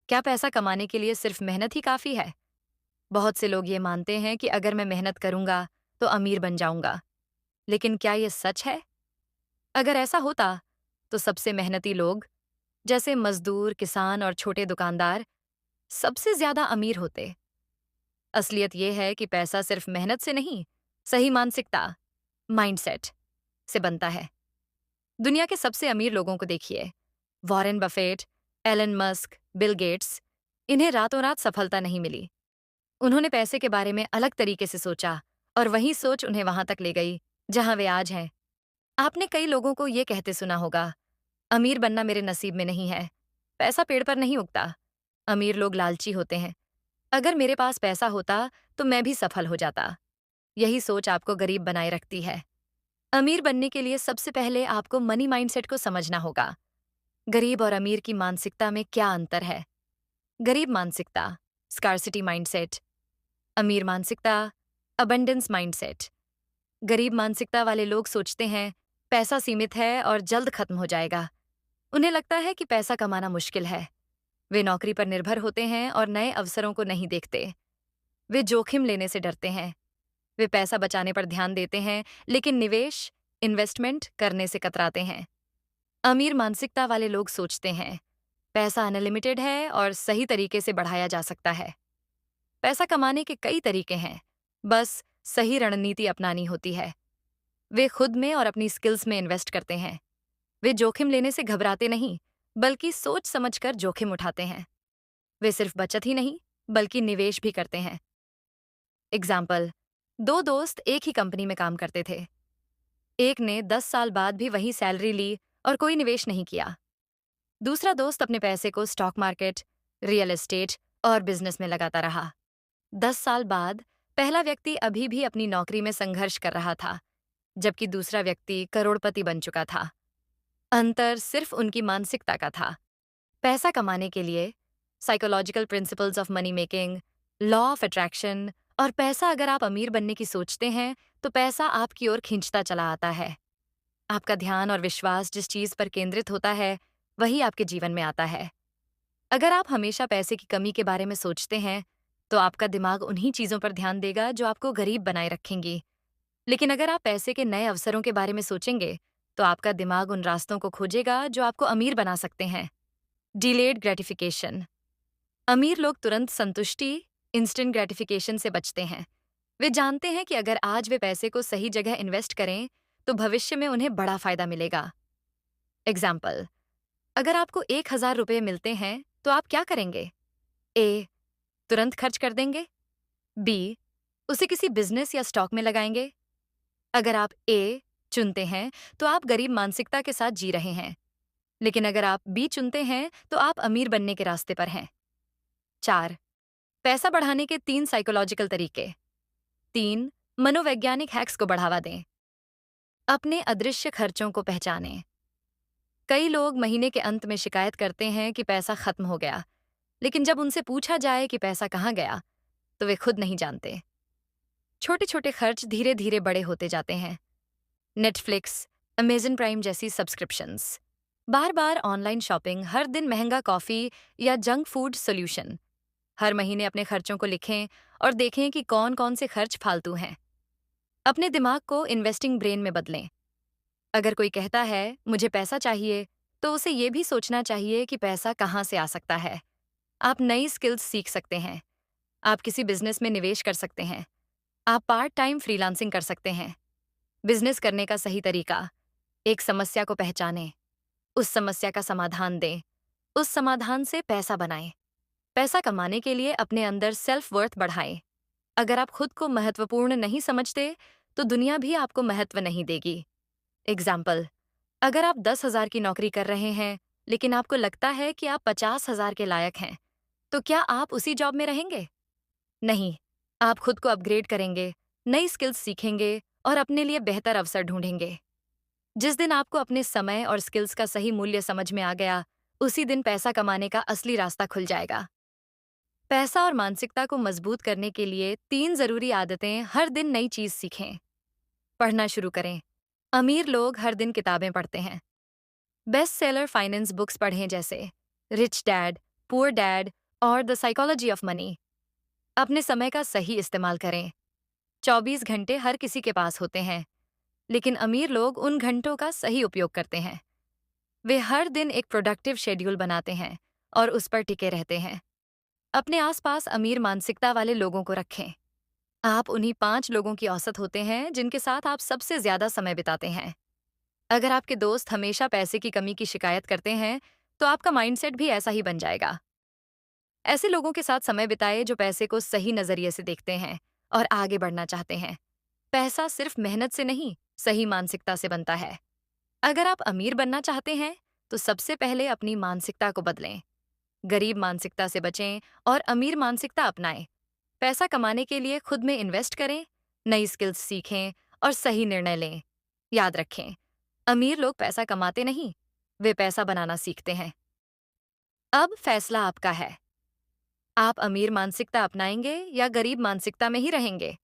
क्या पैसा कमाने के लिए सिर्फ मेहनत ही काफ़ी है? बहुत से लोग ये मानते हैं कि अगर मैं मेहनत करूंगा, तो अमीर बन जाऊंगा। लेकिन क्या ये सच है? अगर ऐसा होता, तो सबसे मेहनती लोग, जैसे मजदूर, किसान और छोटे दुकानदार, सबसे ज्यादा अमीर होते। असलियत ये है कि पैसा सिर्फ मेहनत से नहीं, सही मानसिकता, माइंडसेट से बनता है। दुनिया के सबसे अमीर लोगों को देखिए, Warren Buffett, Elon Musk, Bill Gates. इन्हें रातों रात सफलता नहीं मिली। उन्होंने पैसे के बारे में अलग तरीके से सोचा, और वही सोच उन्हें वहां तक ले गई जहां वे आज हैं। आपने कई लोगों को ये कहते सुना होगा, अमीर बनना मेरे नसीब में नहीं है। पैसा पेड़ पर नहीं उगता। अमीर लोग लालची होते हैं। अगर मेरे पास पैसा होता, तो मैं भी सफल हो जाता। यही सोच आपको गरीब बनाए रखती है। अमीर बनने के लिए सबसे पहले आपको मनी माइंडसेट को समझना होगा। गरीब और अमीर की मानसिकता में क्या अंतर है? गरीब मानसिकता, स्कार्सिटी माइंडसेट। अमीर मानसिकता, अबंडेंस माइंडसेट। गरीब मानसिकता वाले लोग सोचते हैं, पैसा सीमित है और जल्द खत्म हो जाएगा। उन्हें लगता है कि पैसा कमाना मुश्किल है। वे नौकरी पर निर्भर होते हैं और नए अवसरों को नहीं देखते। वे जोखिम लेने से डरते हैं। वे पैसा बचाने पर ध्यान देते हैं, लेकिन निवेश, इन्वेस्टमेंट करने से कतराते हैं। अमीर मानसिकता वाले लोग सोचते हैं, पैसा अनलिमिटेड है और सही तरीके से बढ़ाया जा सकता है। पैसा कमाने के कई तरीके हैं, बस सही रणनीति अपनानी होती है। वे खुद में और अपनी स्किल्स में इन्वेस्ट करते हैं। वे जोखिम लेने से घबराते नहीं, बल्कि सोच समझकर जोखिम उठाते हैं। वे सिर्फ बचत ही नहीं, बल्कि निवेश भी करते हैं। एग्जाम्पल, दो दोस्त एक ही कंपनी में काम करते थे। एक ने 10 साल बाद भी वही सैलरी ली और कोई निवेश नहीं किया। दूसरा दोस्त अपने पैसे को स्टॉक मार्केट, रियल एस्टेट और बिजनेस में लगाता रहा। 10 साल बाद पहला व्यक्ति अभी भी अपनी नौकरी में संघर्ष कर रहा था, जबकि दूसरा व्यक्ति करोड़पति बन चुका था। अंतर सिर्फ उनकी मानसिकता का था। पैसा कमाने के लिए psychological principles of money making, law of attraction और पैसा, अगर आप अमीर बनने की सोचते हैं, तो पैसा आपकी ओर खींचता चला आता है। आपका ध्यान और विश्वास जिस चीज पर केंद्रित होता है, वही आपके जीवन में आता है। अगर आप हमेशा पैसे की कमी के बारे में सोचते हैं, तो आपका दिमाग उन्हीं चीजों पर ध्यान देगा जो आपको गरीब बनाए रखेंगी। लेकिन अगर आप पैसे के नए अवसरों के बारे में सोचेंगे, तो आपका दिमाग उन रास्तों को खोजेगा जो आपको अमीर बना सकते हैं। Delayed gratification. अमीर लोग तुरंत संतुष्टि, इंस्टेंट ग्रेटिफिकेशन से बचते हैं। वे जानते हैं कि अगर आज वे पैसे को सही जगह इन्वेस्ट करें, तो भविष्य में उन्हें बड़ा फायदा मिलेगा। एग्जाम्पल, अगर आपको 1,000 रुपये मिलते हैं, तो आप क्या करेंगे? ए, तुरंत खर्च कर देंगे। बी, उसे किसी बिजनेस या स्टॉक में लगाएंगे। अगर आप ए चुनते हैं, तो आप गरीब मानसिकता के साथ जी रहे हैं। लेकिन अगर आप बी चुनते हैं, तो आप अमीर बनने के रास्ते पर हैं। 4, पैसा बढ़ाने के 3 साइकोलॉजिकल तरीके। 3, मनोवैज्ञानिक हैक्स को बढ़ावा दें। अपने अदृश्य खर्चों को पहचानें। कई लोग महीने के अंत में शिकायत करते हैं कि पैसा खत्म हो गया, लेकिन जब उनसे पूछा जाए कि पैसा कहाँ गया, तो वे खुद नहीं जानते। छोटे छोटे खर्च धीरे धीरे बड़े होते जाते हैं। नेटफ्लिक्स, अमेजन प्राइम जैसी सब्सक्रिप्शंस, बार बार ऑनलाइन शॉपिंग, हर दिन महंगा कॉफी या जंक फूड सोल्यूशन। हर महीने अपने खर्चों को लिखें और देखें कि कौन कौन से खर्च फालतू हैं। अपने दिमाग को इन्वेस्टिंग ब्रेन में बदलें। अगर कोई कहता है मुझे पैसा चाहिए, तो उसे ये भी सोचना चाहिए कि पैसा कहाँ से आ सकता है। आप नई स्किल्स सीख सकते हैं। आप किसी बिजनेस में निवेश कर सकते हैं। आप पार्ट टाइम फ्रीलांसिंग कर सकते हैं। बिजनेस करने का सही तरीका, एक समस्या को पहचानें, उस समस्या का समाधान दें, उस समाधान से पैसा बनाएं। पैसा कमाने के लिए अपने अंदर सेल्फ वर्थ बढ़ाएं। अगर आप खुद को महत्वपूर्ण नहीं समझते, तो दुनिया भी आपको महत्व नहीं देगी। एग्जाम्पल, अगर आप 10,000 की नौकरी कर रहे हैं, लेकिन आपको लगता है कि आप 50,000 के लायक हैं, तो क्या आप उसी जॉब में रहेंगे? नहीं, आप खुद को अपग्रेड करेंगे, नई स्किल्स सीखेंगे और अपने लिए बेहतर अवसर ढूंढेंगे। जिस दिन आपको अपने समय और स्किल्स का सही मूल्य समझ में आ गया, उसी दिन पैसा कमाने का असली रास्ता खुल जाएगा। पैसा और मानसिकता को मजबूत करने के लिए 3 जरूरी आदतें। हर दिन नई चीज सीखें। पढ़ना शुरू करें। अमीर लोग हर दिन किताबें पढ़ते हैं। बेस्ट सेलर फाइनेंस बुक्स पढ़ें, जैसे रिच डैड, पुअर डैड और द साइकोलॉजी ऑफ मनी। अपने समय का सही इस्तेमाल करें। 24 घंटे हर किसी के पास होते हैं, लेकिन अमीर लोग उन घंटों का सही उपयोग करते हैं। वे हर दिन एक प्रोडक्टिव शेड्यूल बनाते हैं और उस पर टिके रहते हैं। अपने आसपास अमीर मानसिकता वाले लोगों को रखें। आप उन्हीं 5 लोगों की औसत होते हैं जिनके साथ आप सबसे ज्यादा समय बिताते हैं। अगर आपके दोस्त हमेशा पैसे की कमी की शिकायत करते हैं, तो आपका माइंडसेट भी ऐसा ही बन जाएगा। ऐसे लोगों के साथ समय बिताए जो पैसे को सही नजरिए से देखते हैं और आगे बढ़ना चाहते हैं। पैसा सिर्फ मेहनत से नहीं, सही मानसिकता से बनता है। अगर आप अमीर बनना चाहते हैं, तो सबसे पहले अपनी मानसिकता को बदलें। गरीब मानसिकता से बचें और अमीर मानसिकता अपनाएं। पैसा कमाने के लिए खुद में इन्वेस्ट करें, नई स्किल्स सीखें और सही निर्णय लें। याद रखें, अमीर लोग पैसा कमाते नहीं, वे पैसा बनाना सीखते हैं। अब फैसला आपका है। आप अमीर मानसिकता अपनाएंगे या गरीब मानसिकता में ही रहेंगे?